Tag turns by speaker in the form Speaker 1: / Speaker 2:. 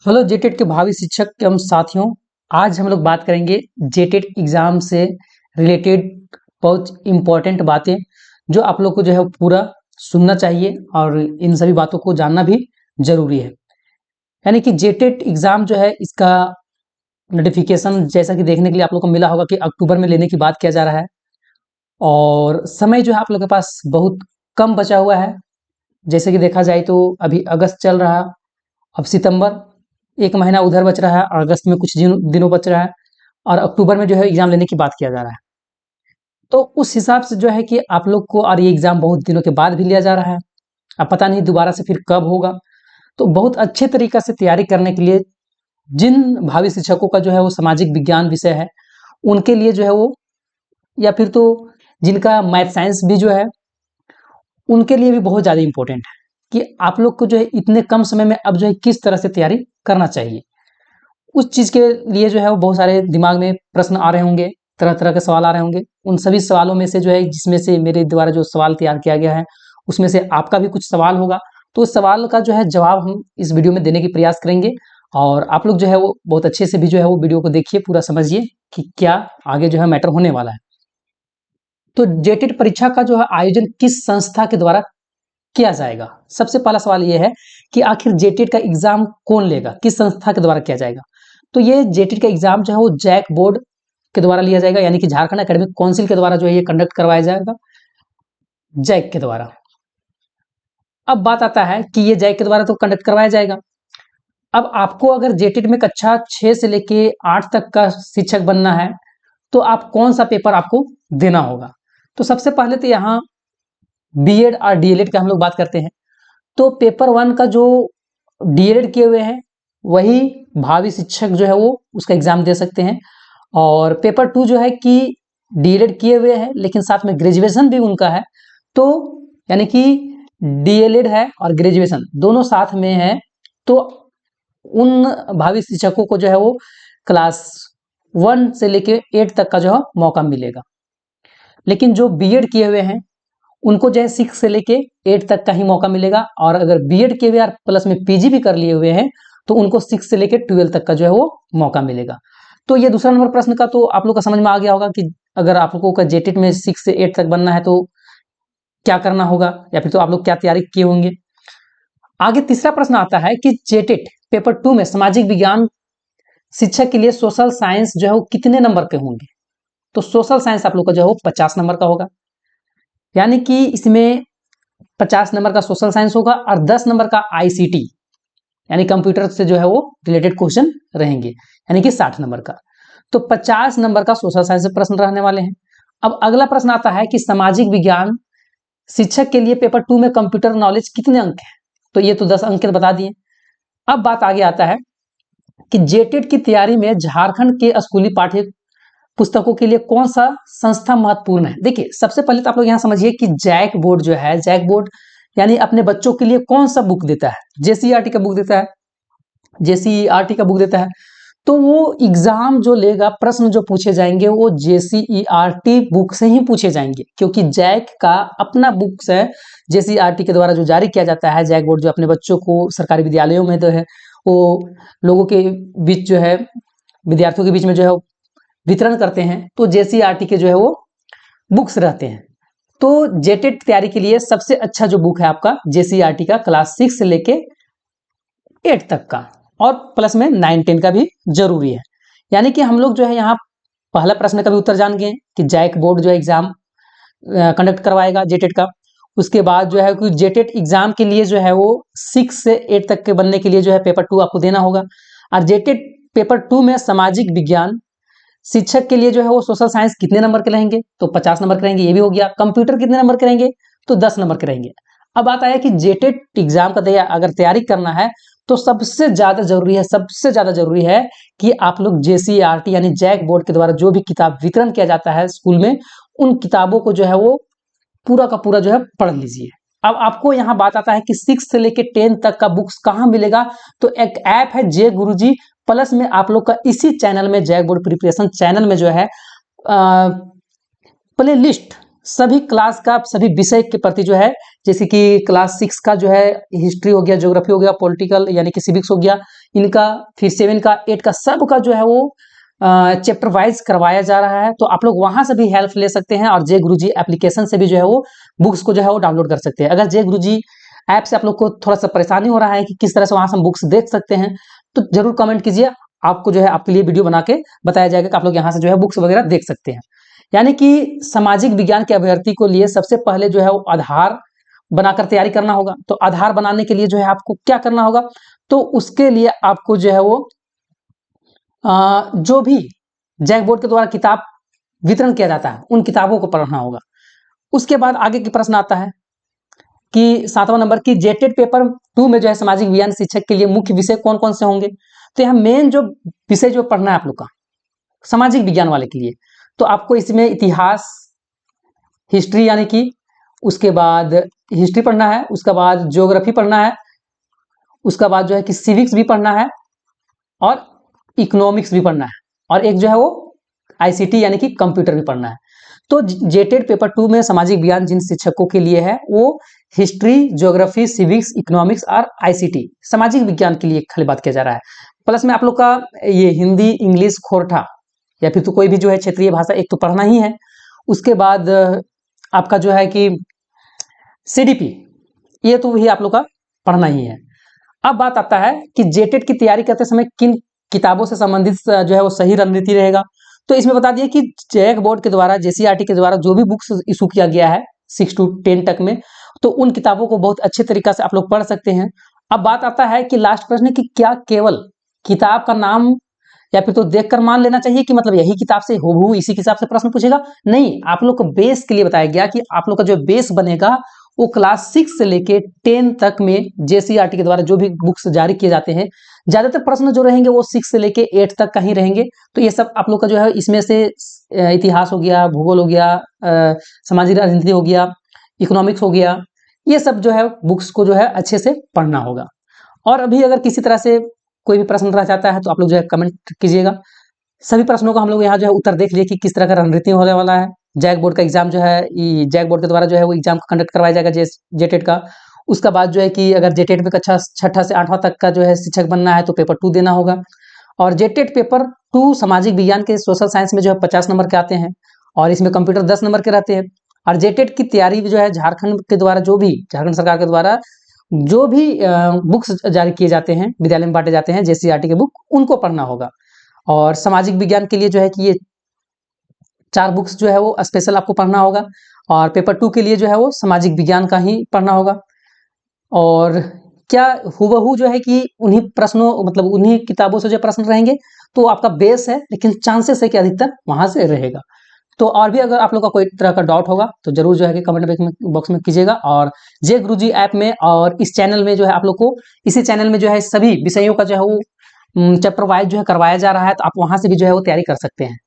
Speaker 1: Hello JTET के भावी शिक्षक एवं साथियों। आज हम लोग बात करेंगे जेटेट एग्जाम से रिलेटेड बहुत इम्पोर्टेंट बातें जो आप लोग को जो है पूरा सुनना चाहिए और इन सभी बातों को जानना भी जरूरी है। यानी कि जेटेट एग्जाम जो है इसका नोटिफिकेशन जैसा कि देखने के लिए आप लोग को मिला होगा कि अक्टूबर में लेने की बात किया जा रहा है और समय जो है आप लोग के पास बहुत कम बचा हुआ है। जैसे कि देखा जाए तो अभी अगस्त चल रहा है, अब सितंबर एक महीना उधर बच रहा है और अगस्त में कुछ दिनों बच रहा है और अक्टूबर में जो है एग्जाम लेने की बात किया जा रहा है। तो उस हिसाब से जो है कि आप लोग को और ये एग्जाम बहुत दिनों के बाद भी लिया जा रहा है। अब पता नहीं दोबारा से फिर कब होगा। तो बहुत अच्छे तरीका से तैयारी करने के लिए जिन भावी शिक्षकों का जो है वो सामाजिक विज्ञान विषय है उनके लिए जो है वो, या फिर तो जिनका मैथ साइंस भी जो है उनके लिए भी बहुत ज़्यादा इंपॉर्टेंट है कि आप लोग को जो है इतने कम समय में अब जो है किस तरह से तैयारी करना चाहिए। उस चीज़ के लिए जो है वो बहुत सारे दिमाग में प्रश्न आ रहे होंगे, तरह तरह के सवाल आ रहे होंगे। उन सभी सवालों में से जो है जिसमें से मेरे द्वारा जो सवाल तैयार किया गया है उसमें से आपका भी कुछ सवाल होगा। तो उस सवाल का जो है जवाब हम इस वीडियो में देने की प्रयास करेंगे और आप लोग जो है वो बहुत अच्छे से भी जो है वो वीडियो को देखिए, पूरा समझिए कि क्या आगे जो है मैटर होने वाला है। तो जेटेट परीक्षा का जो है आयोजन किस संस्था के द्वारा किया जाएगा? सबसे पहला सवाल ये है कि आखिर जेटेट का एग्जाम कौन लेगा, किस संस्था के द्वारा किया जाएगा? तो ये जेटेट का एग्जाम जो है वो जैक बोर्ड के द्वारा लिया जाएगा, यानी कि झारखंड एकेडमिक काउंसिल के द्वारा जो है ये कंडक्ट करवाया जाएगा, जैक के द्वारा। अब बात आता है कि ये जैक के द्वारा तो कंडक्ट करवाया जाएगा। अब आपको अगर जेटेट में कक्षा 6 से लेके 8 तक का शिक्षक बनना है तो आप कौन सा पेपर आपको देना होगा? तो सबसे पहले तो यहाँ बीएड और डीएलएड का हम लोग बात करते हैं। तो पेपर 1 का जो डीएलएड किए हुए हैं वही भावी शिक्षक जो है वो उसका एग्जाम दे सकते हैं और पेपर 2 जो है कि डीएलएड किए हुए हैं लेकिन साथ में ग्रेजुएशन भी उनका है। तो यानी कि डीएलएड है और ग्रेजुएशन दोनों साथ में है, तो उन भावी शिक्षकों को जो है वो क्लास 1 से लेके 8 तक का जो है मौका मिलेगा। लेकिन जो बीएड किए हुए हैं उनको जो है 6 से लेके 8 तक का ही मौका मिलेगा और अगर बीएड किए हुए और प्लस में पीजी भी कर लिए हुए हैं तो उनको 6 से लेके 12 तक का जो है वो मौका मिलेगा। तो ये दूसरा नंबर प्रश्न का तो आप लोग का समझ में आ गया होगा कि अगर आप लोगों का जेटेट में 6 से 8 तक बनना है तो क्या करना होगा या फिर तो आप लोग क्या तैयारी किए होंगे। आगे तीसरा प्रश्न आता है कि जेटेट पेपर 2 में सामाजिक विज्ञान शिक्षक के लिए सोशल साइंस जो है वो कितने नंबर के होंगे? तो सोशल साइंस आप लोग का जो है वो 50 नंबर का होगा, यानी कि इसमें 50 नंबर का सोशल साइंस होगा और 10 नंबर का आईसीटी यानी कंप्यूटर से जो है वो रिलेटेड क्वेश्चन रहेंगे, यानी कि 60 नंबर का। तो 50 नंबर का सोशल साइंस से प्रश्न रहने वाले हैं। अब अगला प्रश्न आता है कि सामाजिक विज्ञान शिक्षक के लिए पेपर 2 में कंप्यूटर नॉलेज कितने अंक है? तो ये तो 10 अंक के बता दिए। अब बात आगे आता है कि जेटेट की तैयारी में झारखंड के स्कूली पाठ्य पुस्तकों के लिए कौन सा संस्था महत्वपूर्ण है? देखिए सबसे पहले तो आप लोग यहाँ समझिए कि जैक बोर्ड जो है, जैक बोर्ड यानी अपने बच्चों के लिए कौन सा बुक देता है? जेसीईआरटी का बुक देता है, जेसीईआरटी का बुक देता है। तो वो एग्जाम जो लेगा, प्रश्न जो पूछे जाएंगे वो जेसीईआरटी बुक से ही पूछे जाएंगे, क्योंकि जैक का अपना बुक्स है जेसीईआरटी के द्वारा जो जारी किया जाता है। जैक बोर्ड जो अपने बच्चों को सरकारी विद्यालयों में जो है वो लोगों के बीच जो है, विद्यार्थियों के बीच में जो है वितरण करते हैं, तो जेसीईआरटी के जो है वो बुक्स रहते हैं। तो जेटेट तैयारी के लिए सबसे अच्छा जो बुक है आपका जेसीईआरटी का क्लास 6 से लेके 8 तक का और प्लस में 9-10 का भी जरूरी है। यानी कि हम लोग जो है यहाँ पहला प्रश्न का भी उत्तर जान गए कि जैक बोर्ड जो एग्जाम कंडक्ट करवाएगा जेटेट का। उसके बाद जो है कि जेटेट एग्जाम के लिए जो है वो 6 से 8 तक के बनने के लिए जो है पेपर 2 आपको देना होगा और जेटेट पेपर 2 में सामाजिक विज्ञान शिक्षक के लिए जो है वो सोशल साइंस कितने नंबर के रहेंगे? तो 50 नंबर के रहेंगे, ये भी हो गया। कंप्यूटर कितने नंबर के रहेंगे? तो 10 नंबर के रहेंगे। अब बात आया कि जेटेट एग्जाम का अगर तैयारी करना है तो सबसे ज्यादा जरूरी है कि आप लोग जेसीईआरटी यानी जैक बोर्ड के द्वारा जो भी किताब वितरण किया जाता है स्कूल में, उन किताबों को जो है वो पूरा का पूरा जो है पढ़ लीजिए। अब आपको यहाँ बात आता है कि 6 से लेके 10 तक का बुक्स कहाँ मिलेगा? तो एक ऐप है जे गुरुजी, प्लस में आप लोग का इसी चैनल में जैक बोर्ड प्रिपरेशन चैनल में जो है प्ले लिस्ट सभी क्लास का सभी विषय के प्रति जो है, जैसे कि क्लास 6 का जो है हिस्ट्री हो गया, ज्योग्राफी हो गया, पॉलिटिकल यानी कि सिविक्स हो गया, इनका फिर 7 का 8 का सब का जो है वो चैप्टर वाइज करवाया जा रहा है। तो आप लोग वहां से भी हेल्प ले सकते हैं और जे गुरुजी एप्लीकेशन से भी जो है वो बुक्स को जो है वो डाउनलोड कर सकते हैं। अगर जे गुरुजी ऐप से आप लोग को थोड़ा सा परेशानी हो रहा है कि किस तरह से वहां से हम बुक्स देख सकते हैं, तो जरूर कमेंट कीजिए, आपको जो है आपके लिए वीडियो बना के बताया जाएगा कि आप लोग यहाँ से जो है बुक्स वगैरह देख सकते हैं। यानी कि सामाजिक विज्ञान के अभ्यर्थी को लिए सबसे पहले जो है वो आधार बनाकर तैयारी करना होगा। तो आधार बनाने के लिए जो है आपको क्या करना होगा, तो उसके लिए आपको जो है वो जो भी जैक बोर्ड के द्वारा किताब वितरण किया जाता है उन किताबों को पढ़ना होगा। उसके बाद आगे की प्रश्न आता है कि 7वां नंबर की जेटेड पेपर 2 में जो है सामाजिक विज्ञान शिक्षक के लिए मुख्य विषय कौन कौन से होंगे। तो यहाँ मेन जो विषय जो पढ़ना है आप लोग का सामाजिक विज्ञान वाले के लिए, तो आपको इसमें इतिहास, हिस्ट्री यानी कि उसके बाद हिस्ट्री पढ़ना है, उसके बाद ज्योग्राफी पढ़ना है, उसका बाद जो है कि सिविक्स भी पढ़ना है और इकोनॉमिक्स भी पढ़ना है, और एक जो है वो आईसीटी यानी कि कंप्यूटर भी पढ़ना है। तो जेटेड पेपर 2 में सामाजिक विज्ञान जिन शिक्षकों के लिए है वो हिस्ट्री, ज्योग्राफी, सिविक्स, इकोनॉमिक्स और आईसीटी सामाजिक विज्ञान के लिए खाली बात किया जा रहा है। प्लस में आप लोग का ये हिंदी, इंग्लिश, खोरठा या फिर तो कोई भी जो है क्षेत्रीय भाषा एक तो पढ़ना ही है। उसके बाद आपका जो है कि सीडीपी, ये तो भी आप लोग का पढ़ना ही है। अब बात आता है कि जेटेड की तैयारी करते समय किन किताबों से संबंधित जो है वो सही रणनीति रहेगा। तो इसमें बता दिए कि जैक बोर्ड के द्वारा, जेसीईआरटी के द्वारा जो भी बुक्स इशू किया गया है 6 to 10 तक में, तो उन किताबों को बहुत अच्छे तरीका से आप लोग पढ़ सकते हैं। अब बात आता है कि लास्ट प्रश्न है कि क्या केवल किताब का नाम या फिर तो देखकर मान लेना चाहिए कि मतलब यही किताब से हूबहू इसी किताब से प्रश्न पूछेगा। नहीं, आप लोग को बेस के लिए बताया गया कि आप लोग का जो बेस बनेगा वो क्लास 6 से लेके 10 तक में जेसीईआरटी के द्वारा जो भी बुक्स जारी किए जाते हैं, ज्यादातर प्रश्न जो रहेंगे वो 6 से लेके 8 तक का ही रहेंगे। तो ये सब आप लोग का जो है इसमें से इतिहास हो गया, भूगोल हो गया, सामाजिक राजनीति हो गया, इकोनॉमिक्स हो गया, ये सब जो है बुक्स को जो है अच्छे से पढ़ना होगा। और अभी अगर किसी तरह से कोई भी प्रश्न रह जाता है तो आप लोग जो है कमेंट कीजिएगा। सभी प्रश्नों का हम लोग यहाँ जो है उत्तर देख लिए कि किस तरह का रणनीति होने वाला है। जैक बोर्ड का एग्जाम जो है जैक बोर्ड के द्वारा जो है वो एग्जाम कंडक्ट करवाया जाएगा जेटेट का। उसका बाद जो है कि अगर जेटेट में कक्षा 6 से 8वां तक का जो है शिक्षक बनना है तो पेपर 2 देना होगा। और जेटेट पेपर 2 सामाजिक विज्ञान के सोशल साइंस में जो है 50 नंबर के आते हैं और इसमें कंप्यूटर 10 नंबर के रहते हैं। और जेटेट की तैयारी जो है झारखंड के द्वारा जो भी झारखंड सरकार के द्वारा जो भी बुक्स जारी किए जाते हैं, विद्यालय में बांटे जाते हैं जेसीईआरटी के बुक, उनको पढ़ना होगा। और सामाजिक विज्ञान के लिए जो है कि ये 4 बुक्स जो है वो स्पेशल आपको पढ़ना होगा। और पेपर 2 के लिए जो है वो सामाजिक विज्ञान का ही पढ़ना होगा। और क्या हूबहू जो है कि उन्हीं प्रश्नों मतलब उन्हीं किताबों से जो प्रश्न रहेंगे, तो आपका बेस है, लेकिन चांसेस है कि अधिकतर वहां से रहेगा। तो और भी अगर आप लोग का कोई तरह का डाउट होगा तो जरूर जो है कि कमेंट बॉक्स में कीजिएगा। और जे गुरुजी ऐप में और इस चैनल में जो है आप लोग को इसी चैनल में जो है सभी विषयों का जो है वो चैप्टर वाइज जो है करवाया जा रहा है, तो आप वहां से भी जो है वो तैयारी कर सकते हैं।